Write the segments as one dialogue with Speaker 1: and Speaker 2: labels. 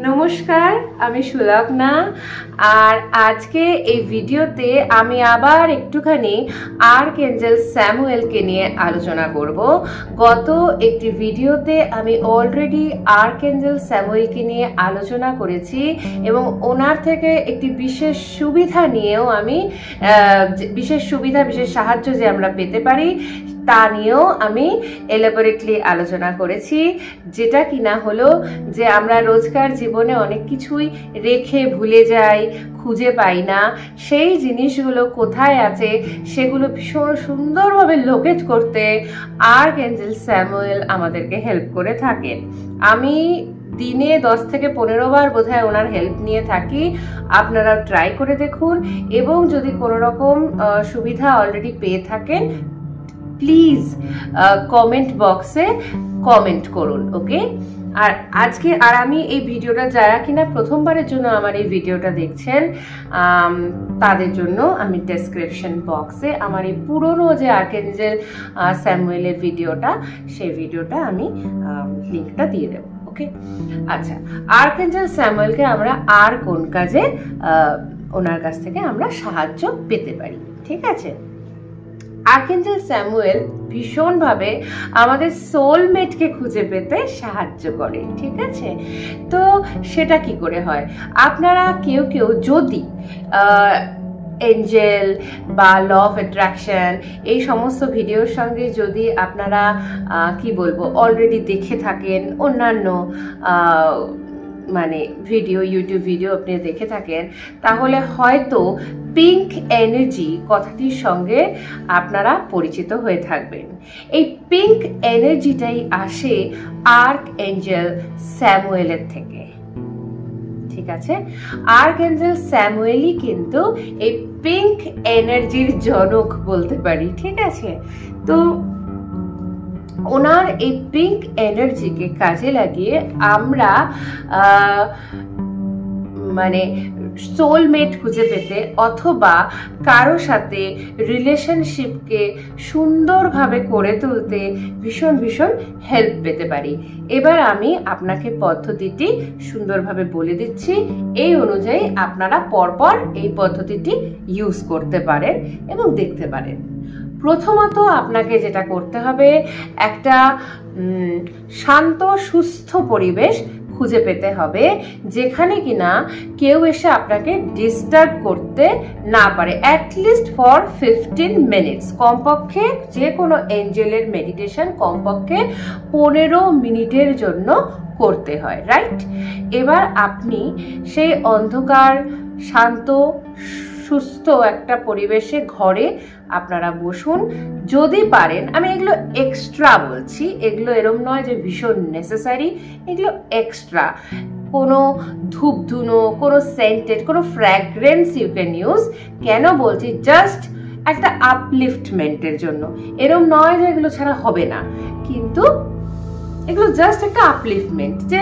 Speaker 1: নমস্কার, আমি সুলগ্না। আর আজকে এই ভিডিওতে আমি আবার একটুখানি আর্কএঞ্জেল স্যামুয়েলকে নিয়ে আলোচনা করব। গত একটি ভিডিওতে আমি অলরেডি আর্কএঞ্জেল স্যামুয়েলকে নিয়ে আলোচনা করেছি এবং ওনার থেকে একটি বিশেষ সুবিধা নিয়েও আমি বিশেষ সাহায্য যে আমরা পেতে পারি তা নিয়েও আমি এলাবোরেটলি আলোচনা করেছি, যেটা কিনা হলো যে আমরা রোজকার জীবনে অনেক কিছুই রেখে ভুলে যাই, খুঁজে পাই না। সেই জিনিসগুলো কোথায় আছে সেগুলো ভীষণ সুন্দরভাবে লোকেট করতে আর্কএঞ্জেল স্যামুয়েল আমাদেরকে হেল্প করে থাকেন। আমি দিনে 10 থেকে 15 বার বোধহয় ওনার হেল্প নিয়ে থাকি। আপনারা ট্রাই করে দেখুন এবং যদি কোনো রকম সুবিধা অলরেডি পেয়ে থাকেন প্লিজ কমেন্ট বক্সে কমেন্ট করুন। ওকে, আর আজকে আমি এই ভিডিওটা যারা কিনা প্রথমবারের জন্য আমার এই ভিডিওটা দেখছেন তাদের জন্য আমি ডেসক্রিপশন বক্সে আমার এই পুরনো যে আর্কএঞ্জেল স্যামুয়েলের ভিডিওটা সেই ভিডিওটা আমি লিঙ্কটা দিয়ে দেবো। ওকে, আচ্ছা, আর্কএঞ্জেল স্যামুয়েলকে আমরা আর কোন কাজে ওনার কাছ থেকে আমরা সাহায্য পেতে পারি? ঠিক আছে, আর্কএঞ্জেল স্যামুয়েল ভীষণভাবে আমাদের সোলমেটকে খুঁজে পেতে সাহায্য করে। ঠিক আছে, তো সেটা কি করে হয়? আপনারা কেউ যদি এঞ্জেল বা ল অফ অ্যাট্রাকশন এই সমস্ত ভিডিওর সঙ্গে যদি আপনারা কি বলবো অলরেডি দেখে থাকেন, অন্যান্য মানে ইউটিউব ভিডিও আপনি দেখে থাকেন, তাহলে হয়তো পিঙ্ক এনার্জি কথাটির সঙ্গে আপনারা পরিচিত হয়ে থাকবেন। এই পিঙ্ক এনার্জিটাই আসে আর্কএঞ্জেল স্যামুয়েলের থেকে। ঠিক আছে, আর্কএঞ্জেল স্যামুয়েলই কিন্তু এই পিঙ্ক এনার্জির জনক বলতে পারি। ঠিক আছে, তো ওনার এই পিঙ্ক এনার্জিকে কাজে লাগিয়ে আমরা মানে সোলমেট খুঁজে পেতে অথবা কারো সাথে রিলেশনশিপকে সুন্দরভাবে করে তুলতে ভীষণ হেল্প পেতে পারি। এবার আমি আপনাকে পদ্ধতিটি সুন্দরভাবে বলে দিচ্ছি, এই অনুযায়ী আপনারা পরপর এই পদ্ধতিটি ইউজ করতে পারেন এবং দেখতে পারেন। প্রথমত আপনাকে যেটা করতে হবে, একটা শান্ত সুস্থ পরিবেশ খুঁজে পেতে হবে যেখানে কিনা কেউ এসে আপনাকে ডিস্টার্ব করতে না পারে, অ্যাটলিস্ট ফর 15 মিনিটস। কমপক্ষে যে কোনো এঞ্জেলের মেডিটেশন কমপক্ষে 15 মিনিটের জন্য করতে হয়, রাইট? এবার আপনি সেই অন্ধকার শান্ত সুস্থ একটা পরিবেশে ঘরে আপনারা বসুন। যদি পারেন, আমি এগুলো এক্সট্রা বলছি, এগুলো এরম নয় যে ভীষণ নেসেসারি, এগুলো এক্সট্রা। কোনো ধূপধুনো, কোনো সেন্টেড, কোনো ফ্র্যাগ্রেন্স ইউ ক্যান ইউজ। কেন বলছি? জাস্ট একটা আপলিফটমেন্টের জন্য। এরম নয় যে এগুলো ছাড়া হবে না, কিন্তু এগুলো জাস্ট একটা আপলিফটমেন্ট, যে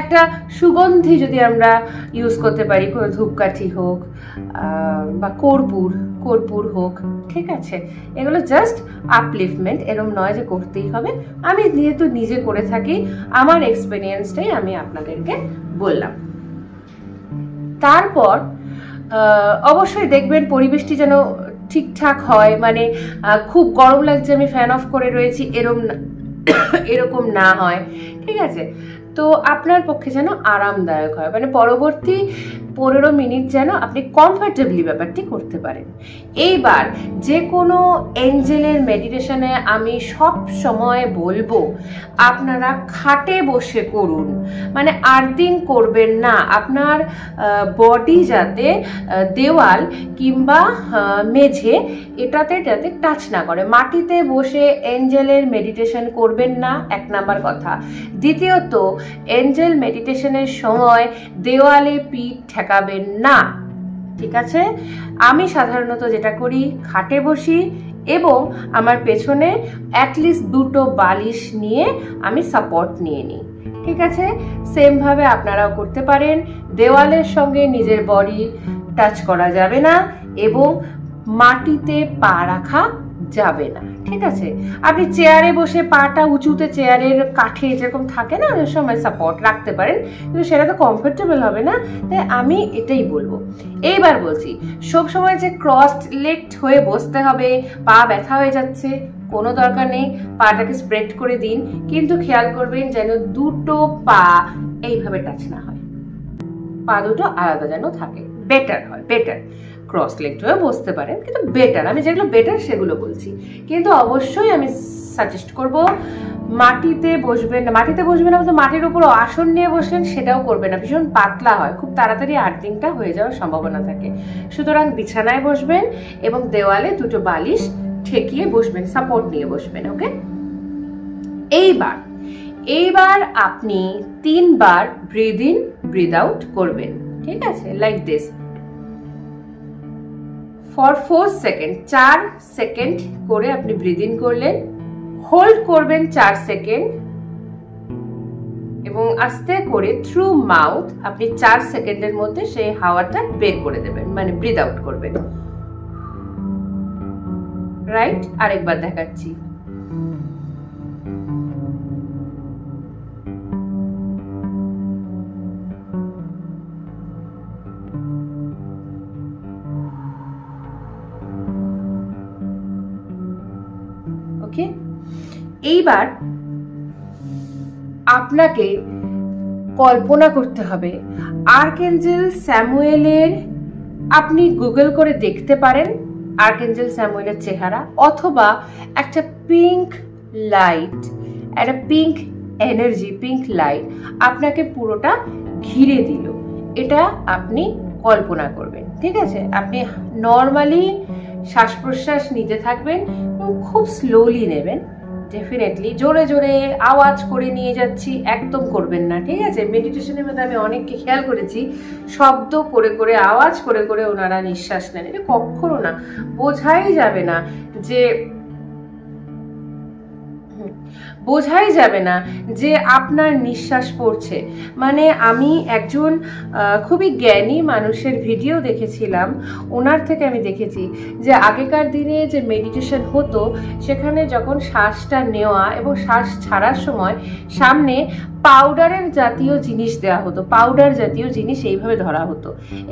Speaker 1: একটা সুগন্ধি যদি আমরা ইউজ করতে পারি, কোনো ধূপকাঠি হোক বা কর্পূর হোক। ঠিক আছে, এগুলো জাস্ট আপলিফটমেন্ট, এরম নয় যে করতেই হবে। আমি যেহেতু নিজে করে থাকি, আমার এক্সপিরিয়েন্সটাই আমি আপনাদেরকে বললাম। তারপর অবশ্যই দেখবেন পরিবেশটি যেন ঠিকঠাক হয়, মানে খুব গরম লাগছে আমি ফ্যান অফ করে রয়েছি এরকম না হয়। ঠিক আছে, তো আপনার পক্ষে যেন আরামদায়ক হয়, মানে পরবর্তী 15 মিনিট যেন আপনি কমফর্টেবলি ব্যাপারটি করতে পারেন। এইবার যে কোনো এঞ্জেলের মেডিটেশনে আমি সব সময় বলবো আপনারা খাটে বসে করুন, মানে আর্থিং করবেন না। আপনার বডি যাতে দেওয়াল কিংবা মেঝে এটাতে যাতে টাচ না করে। মাটিতে বসে এঞ্জেলের মেডিটেশন করবেন না, 1 নাম্বার কথা। দ্বিতীয়ত, এঞ্জেল মেডিটেশনের সময় দেওয়ালে পিঠ ঠেকাবেন না। ঠিক আছে, আমি সাধারণত যেটা করি, খাটে বসি এবং আমার পেছনে অ্যাটলিস্ট 2টো বালিশ নিয়ে আমি সাপোর্ট নিয়ে নিই। ঠিক আছে, সেম ভাবে আপনারাও করতে পারেন। দেওয়ালের সঙ্গে নিজের বডি টাচ করা যাবে না এবং মাটিতে পা রাখা যাবে না। ঠিক আছে? আপনি চেয়ারে বসে পাটা উঁচুতে চেয়ারের কাঠে যেরকম থাকে না অনেক সময় সাপোর্ট রাখতে পারেন, কিন্তু সেটা তো কমফোর্টেবল হবে না। তাই আমি এটাই বলবো। এইবার বলছি, সব সময় যে ক্রস লেগড হয়ে বসতে হবে, পা ব্যথা হয়ে যাচ্ছে, কোনো দরকার নেই। পাটাকে স্প্রেড করে দিন, কিন্তু খেয়াল করবেন যেন দুটো পা এইভাবে টাচ না হয়, পা দুটো আলাদা যেন থাকে, বেটার হয়, বেটার। ক্রস লেগড হয়ে বসতে পারেন, কিন্তু বেটার, আমি যেগুলো বেটার সেগুলো বলছি। কিন্তু অবশ্যই আমি সাজেস্ট করব মাটিতে বসবেন না। মাটিতে বসবেন না, মাটির উপর আসন নিয়ে বসলেন সেটাও করবেন না, ভীষণ পাতলা হয়, খুব তাড়াতাড়ি আর্থিংটা হয়ে যাওয়ার সম্ভাবনা থাকে। সুতরাং বিছানায় বসবেন এবং দেওয়ালে দুটো বালিশ ঠেকিয়ে বসবেন, সাপোর্ট নিয়ে বসবেন। ওকে, এইবার আপনি 3 বার ব্রিথ ইন ব্রিথ আউট করবেন, ঠিক আছে? Like this for 4 second, 4 second করে আপনি ব্রিথ ইন করলেন, হোল্ড করবেন 4 সেকেন্ড এবং আস্তে করে থ্রু মাউথ আপনি 4 সেকেন্ডের মধ্যে সেই হাওয়াটা বের করে দেবেন, মানে ব্রিথ আউট করবেন। রাইট? আরেকবার দেখাচ্ছি। ওকে, এইবার আপনাকে কল্পনা করতে হবে আর্কএঞ্জেল স্যামুয়েলের, আপনি গুগল করে দেখতে পারেন আর্কএঞ্জেল স্যামুয়েলের চেহারা, অথবা একটা পিঙ্ক লাইট, একটা পিঙ্ক এনার্জি, পিঙ্ক লাইট আপনাকে পুরোটা ঘিরে দিল, এটা আপনি কল্পনা করবেন। ঠিক আছে? আপনি নর্মালি শ্বাস প্রশ্বাস নিতে থাকবেন, খুব স্লোলি নেবেন। ডেফিনেটলি জোরে জোরে আওয়াজ করে নিয়ে যাচ্ছি একদম করবেন না, ঠিক আছে? মেডিটেশনের মধ্যে আমি অনেককে খেয়াল করেছি শব্দ করে করে, আওয়াজ করে করে ওনারা নিঃশ্বাস নেন, এটা কখনো না, বোঝাই যাবে না যে আপনার নিঃশ্বাস পড়ছে। মানে আমি একজন খুবই জ্ঞানী মানুষের ভিডিও দেখেছিলাম, ওনার থেকে আমি দেখেছি যে আগেকার দিনে যে মেডিটেশন হতো সেখানে যখন শ্বাসটা নেওয়া এবং শ্বাস ছাড়ার সময় সামনে পাউডারের জাতীয় জিনিস দেওয়া হতো, পাউডার জাতীয় জিনিস এইভাবে ধরা হতো,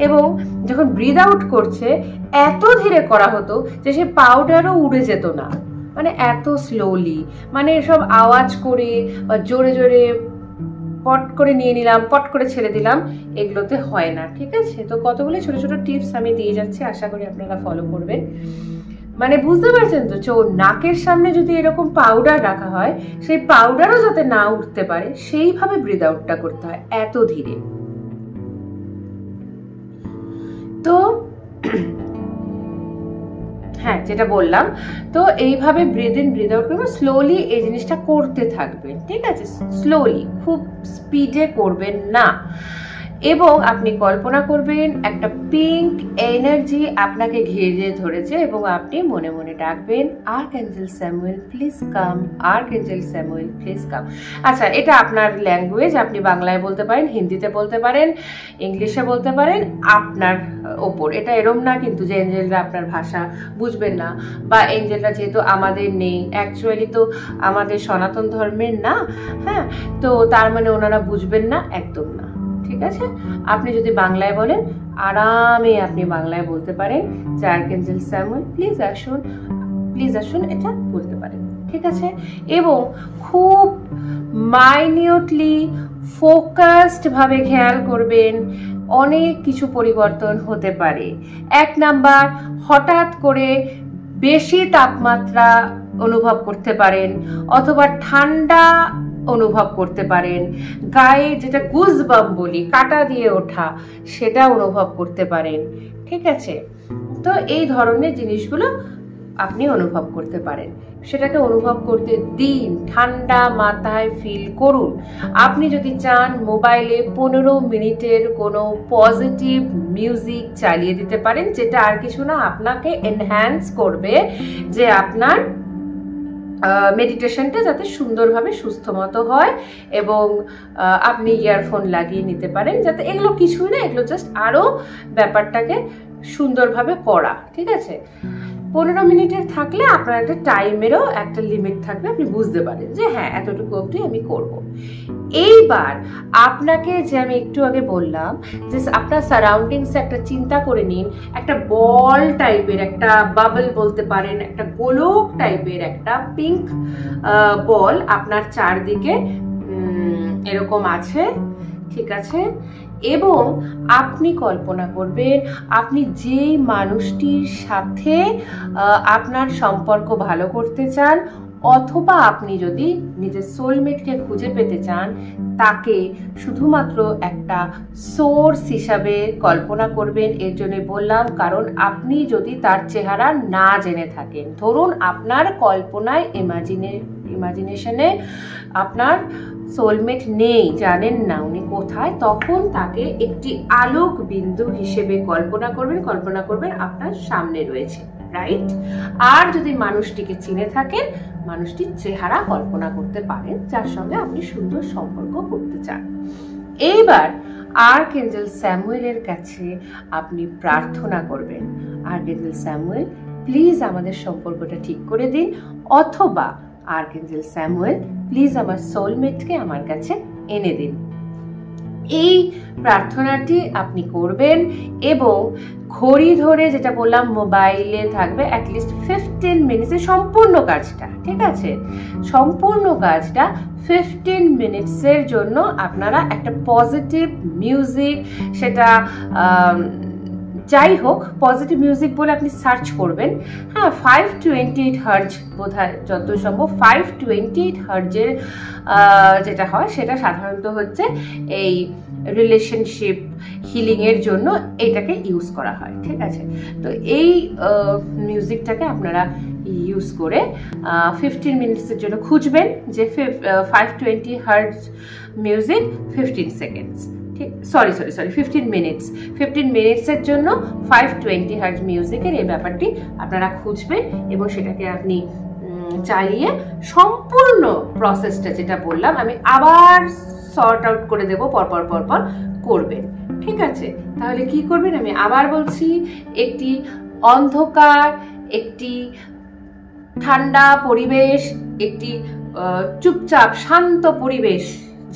Speaker 1: এবং যখন ব্রিথ আউট করছে এত ধীরে করা হতো যে সে পাউডারও উড়ে যেত না, মানে এত স্লোলি, মানে এসব আওয়াজ করে বা জোরে জোরে পট করে নিয়ে নিলাম, পট করে ছেড়ে দিলাম, এগুলোতে হয় না। ঠিক আছে? তো কতগুলো ছোট ছোট টিপস আমি দিয়ে যাচ্ছি, আশা করি আপনারা ফলো করবেন। মানে বুঝতে পারছেন তো, নাকের সামনে যদি এরকম পাউডার রাখা হয়, সেই পাউডারও যাতে না উঠতে পারে সেইভাবে ব্রিথ আউটটা করতে হয়, এত ধীরে। তো হ্যাঁ, যেটা বললাম, তো এইভাবে ব্রিথ ইন ব্রিথ আউট করবেন, স্লোলি এই জিনিসটা করতে থাকবেন। ঠিক আছে? স্লোলি, খুব স্পিডে করবেন না। এবং আপনি কল্পনা করবেন একটা পিঙ্ক এনার্জি আপনাকে ঘিরে ধরেছে এবং আপনি মনে মনে ডাকবেন, archangel Samuel please come, archangel Samuel please come. আচ্ছা, এটা আপনার ল্যাঙ্গুয়েজ, আপনি বাংলায় বলতে পারেন, হিন্দিতে বলতে পারেন, ইংলিশে বলতে পারেন, আপনার ওপর। এটা এরম না কিন্তু যে এঞ্জেলরা আপনার ভাষা বুঝবেন না, বা এঞ্জেলরা যেহেতু আমাদের নেই, অ্যাকচুয়ালি তো আমাদের সনাতন ধর্মের না, হ্যাঁ, তো তার মানে ওনারা বুঝবেন না, একদম না। ঠিক আছে? আপনি যদি বাংলায় বলেন, আরামে আপনি বাংলায় বলতে পারেন যে আর্কএঞ্জেল স্যামুয়েল প্লিজ আসুন, প্লিজ আসুন, এটা বলতে পারেন। ঠিক আছে? এবং খুব মাইনিউটলি ফোকাসড ভাবে খেয়াল করবেন, অনেক কিছু পরিবর্তন হতে পারে। 1 নাম্বার, হঠাৎ করে বেশি তাপমাত্রা অনুভব করতে পারেন, অথবা ঠান্ডা অনুভব করতে পারেন, গায়ে যেটা গুজবাম্প বলি, কাটা দিয়ে ওঠা, সেটা অনুভব করতে পারেন। ঠিক আছে? তো এই ধরনের জিনিসগুলো আপনি অনুভব করতে পারেন, সেটাকে অনুভব করতে দিন, ঠান্ডা মাথায় ফিল করুন। আপনি যদি চান মোবাইলে 15 মিনিটের কোনো পজিটিভ মিউজিক চালিয়ে দিতে পারেন, যেটা আর কিছু না, আপনাকে এনহ্যান্স করবে যে আপনার মেডিটেশনটা যাতে সুন্দরভাবে সুস্থ মতো হয়, এবং আপনি ইয়ারফোন লাগিয়ে নিতে পারেন, যাতে এগুলো কিছুই না, এগুলো জাস্ট আরো ব্যাপারটাকে সুন্দরভাবে করা। ঠিক আছে? 15 মিনিটের থাকলে আপনার একটা টাইমেরও একটা লিমিট থাকবে, আপনি বুঝতে পারেন যে হ্যাঁ এতটুকু অবধি আমি করব। এইবার আপনাকে যে আমি একটু আগে বললাম যে আপনার সারাউন্ডিংসে একটা চিন্তা করে নিন, একটা বল টাইপের, একটা বাবল বলতে পারেন, একটা গোলক টাইপের একটা পিঙ্ক বল আপনার চারদিকে এরকম আছে, ঠিক আছে? এবং আপনি কল্পনা করবেন আপনি যেই মানুষটির সাথে আপনার সম্পর্ক ভালো করতে চান, অথবা আপনি যদি নিজের সোলমেটকে খুঁজে পেতে চান, তাকে শুধুমাত্র একটা সোর্স হিসাবে কল্পনা করবেন। এর জন্য বললাম কারণ আপনি যদি তার চেহারা না জেনে থাকেন, ধরুন আপনার কল্পনায় ইমাজিনেশনে আপনার সোলমেট নেই, জানেন না উনি কোথায়, তখন তাকে একটি আলোক বিন্দু হিসেবে কল্পনা করবেন আপনার সামনে রয়েছে, রাইট? আর যদি মানুষটিকে চিনে থাকেন, মানুষটির চেহারা কল্পনা করতে পারেন যার সঙ্গে আপনি সুন্দর সম্পর্ক করতে চান। এইবার আর্কএঞ্জেল স্যামুয়েলের কাছে আপনি প্রার্থনা করবেন, আর্কএঞ্জেল স্যামুয়েল প্লিজ আমাদের সম্পর্কটা ঠিক করে দিন, অথবা আর্কএঞ্জেল স্যামুয়েল প্লিজ আমার সোলমেটকে আমার কাছে এনে দিন। এই প্রার্থনাটি আপনি করবেন এবং ঘড়ি ধরে, যেটা বললাম মোবাইলে থাকবে অ্যাটলিস্ট 15 মিনিটসে সম্পূর্ণ কাজটা, ঠিক আছে? সম্পূর্ণ কাজটা 15 মিনিটসের জন্য আপনারা একটা পজিটিভ মিউজিক, সেটা যাই হোক পজিটিভ মিউজিক বলে আপনি সার্চ করবেন, হ্যাঁ 528 হার্জ বোধহয়, যত সম্ভব 528 হার্জের যেটা হয় সেটা সাধারণত হচ্ছে এই রিলেশনশিপ হিলিংয়ের জন্য এটাকে ইউজ করা হয়, ঠিক আছে? তো এই মিউজিকটাকে আপনারা ইউজ করে 15 মিনিটসের জন্য খুঁজবেন, যে 520 হার্জ মিউজিক 15 সেকেন্ডস, ঠিক, সরি 15 মিনিটস, 15 মিনিটসের জন্য 520 হার্জ মিউজিকের এই ব্যাপারটি আপনারা খুঁজবেন এবং সেটাকে আপনি চালিয়ে সম্পূর্ণ প্রসেসটা যেটা বললাম আমি আবার সর্ট আউট করে দেবো, পরপর করবেন, ঠিক আছে? তাহলে কি করবেন আমি আবার বলছি, একটি অন্ধকার, একটি ঠান্ডা পরিবেশ, একটি চুপচাপ শান্ত পরিবেশ,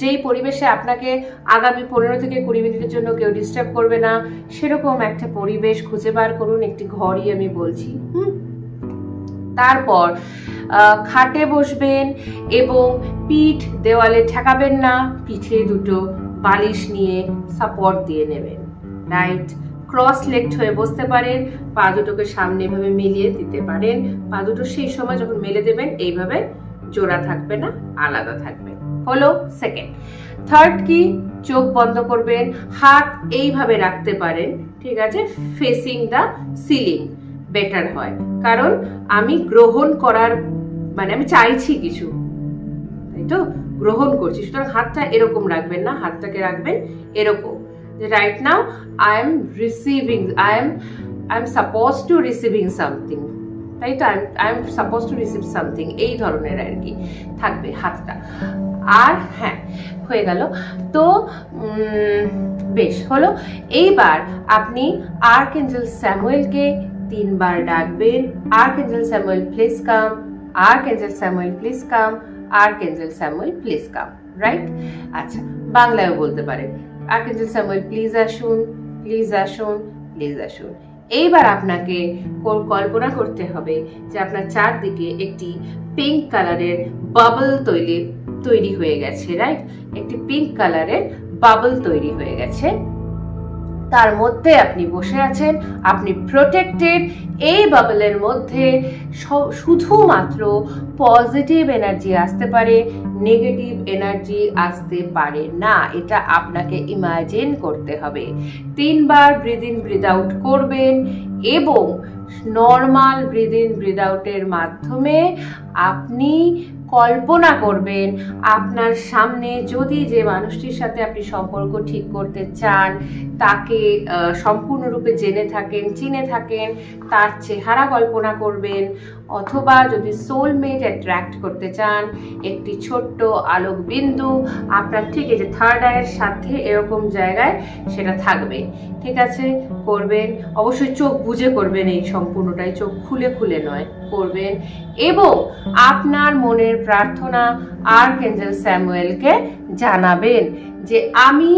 Speaker 1: যেই পরিবেশে আপনাকে আগামী 15 থেকে 20 মিনিটের জন্য কেউ ডিস্টার্ব করবে না, সেরকম একটা পরিবেশ খুঁজে বার করুন, একটি ঘরই আমি বলছি। তারপর খাটে বসবেন এবং পিঠ দেওয়ালে ঠেকাবেন না, পিঠে দুটো বালিশ নিয়ে সাপোর্ট দিয়ে নেবেন, রাইট? ক্রস লেগড হয়ে বসতে পারেন, পা দুটোকে সামনে এভাবে মিলিয়ে দিতে পারেন। পা দুটো সেই সময় যখন মেলে দেবেন এইভাবে জোড়া থাকবে না, আলাদা থাকবে, হলো সেকেন্ড। থার্ড কি, চোখ বন্ধ করবেন, হাত এইভাবে রাখতে পারেন, ঠিক আছে, ফেসিং দ্য সিলিং, বেটার হয়, কারণ আমি গ্রহণ করার মানে আমি চাইছি কিছু, তাই তো, গ্রহণ করছি, সুতরাং হাতটা এরকম রাখবেন না, হাতটাকে রাখবেন এরকম, যে right now I am receiving, I am suppose two receiving something, তাই তো, I am suppose to receive something, এই ধরনের আর কি থাকবে হাতটা। আর হ্যাঁ, হয়ে গেল তো, বেশ হলো। এইবার আপনি আর্কএঞ্জেল স্যামুয়েলকে 3 বার ডাকবেন, archangel Samuel please come, archangel Samuel please come, archangel Samuel please come, right? আচ্ছা, বাংলায়ও বলতে পারেন, আর্কএঞ্জেল স্যামুয়েল প্লিজ আসুন, প্লিজ আসুন, প্লিজ আসুন। এইবার আপনাকে কল্পনা করতে হবে যে আপনার চারদিকে একটি পিঙ্ক কালারের বাবল তৈরি হয়ে গেছে, রাইট? একটি পিঙ্ক কালারের বাবল তৈরি হয়ে গেছে, তার মধ্যে আপনি বসে আছেন, আপনি প্রোটেক্টেড। এই বাবলের মধ্যে শুধুমাত্র পজিটিভ এনার্জি আসতে পারে, নেগেটিভ এনার্জি আসতে পারে না, এটা আপনাকে ইমাজিন করতে হবে। 3 বার ব্রিথ ইন ব্রিথ আউট করবেন এবং নর্মাল ব্রিথ ইন ব্রিথ আউটের মাধ্যমে আপনি কল্পনা করবেন আপনার সামনে যদি যে মানুষটির সাথে আপনি সম্পর্ক ঠিক করতে চান তাকে সম্পূর্ণরূপে চিনে থাকেন, তার চেহারা কল্পনা করবেন, অথবা যদি সোলমেট অ্যাট্রাক্ট করতে চান একটি ছোট্ট আলোক বিন্দু আপনার ঠিক এই যে থার্ড আইয়ের সাথে এরকম জায়গায় সেটা থাকবে। ঠিক আছে, করবেন। অবশ্যই চোখ বুজে করবেন, এই সম্পূর্ণটাই চোখ খুলে খুলে নয় করবেন। এবং আপনার মনের প্রার্থনা আর্কএঞ্জেল স্যামুয়েলকে জানাবেন যে আমি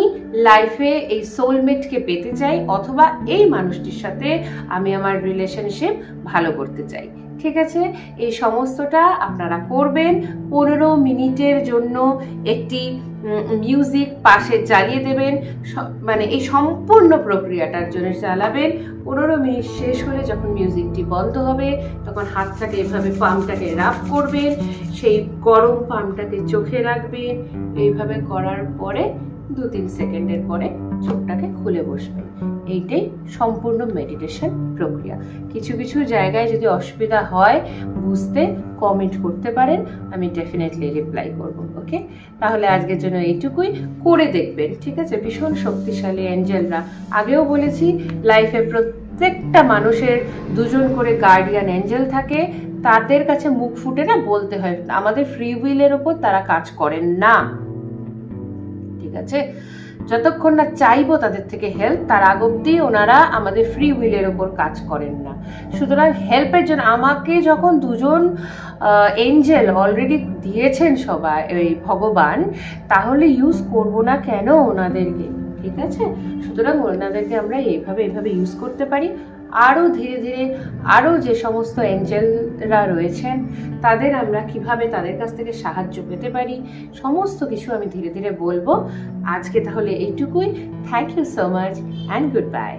Speaker 1: লাইফে এই সোলমেটকে পেতে চাই, অথবা এই মানুষটির সাথে আমি আমার রিলেশনশিপ ভালো করতে চাই। ঠিক আছে, এই সমস্তটা আপনারা করবেন। 15 মিনিটের জন্য একটি মিউজিক পাশে চালিয়ে দেবেন, মানে এই সম্পূর্ণ প্রক্রিয়াটার জন্য চালাবেন। 15 মিনিট শেষ হলে যখন মিউজিকটি বন্ধ হবে তখন হাতটাকে এভাবে পামটাকে রাব করবেন, সেই গরম পামটাকে চোখে রাখবেন। এইভাবে করার পরে 2-3 সেকেন্ডের পরে চোখটাকে খুলে বসবেন। এইটাই সম্পূর্ণ মেডিটেশন প্রক্রিয়া। কিছু কিছু জায়গায় যদি অসুবিধা হয় বুঝতে কমেন্ট করতে পারেন, আমি ডেফিনেটলি রিপ্লাই করব। ওকে, তাহলে আজকের জন্য এইটুকুই, করে দেখবেন। ঠিক আছে, ভীষণ শক্তিশালী এঞ্জেলরা। আগেও বলেছি লাইফে প্রত্যেকটা মানুষের 2জন করে গার্ডিয়ান এঞ্জেল থাকে, তাদের কাছে মুখ ফুটে না বলতে হয় আমাদের ফ্রি উইলের ওপর তারা কাজ করেন না। ঠিক আছে, যতক্ষণ না চাইবো তাদের থেকে হেল্প, তার আগ অব্দি ওনারা আমাদের ফ্রি উইলের ওপর কাজ করেন না। সুতরাং হেল্পের জন্য আমাকে যখন 2জন এঞ্জেল অলরেডি দিয়েছেন সবাই ওই ভগবান, তাহলে ইউজ করব না কেন ওনাদেরকে? ঠিক আছে, সুতরাং ওনাদেরকে আমরা এইভাবে ইউজ করতে পারি। আরও ধীরে ধীরে আরও যে সমস্ত এঞ্জেলরা রয়েছেন তাদের আমরা কিভাবে তাদের কাছ থেকে সাহায্য পেতে পারি সমস্ত কিছু আমি ধীরে ধীরে বলবো। আজকে তাহলে এইটুকুই। Thank you so much and good bye.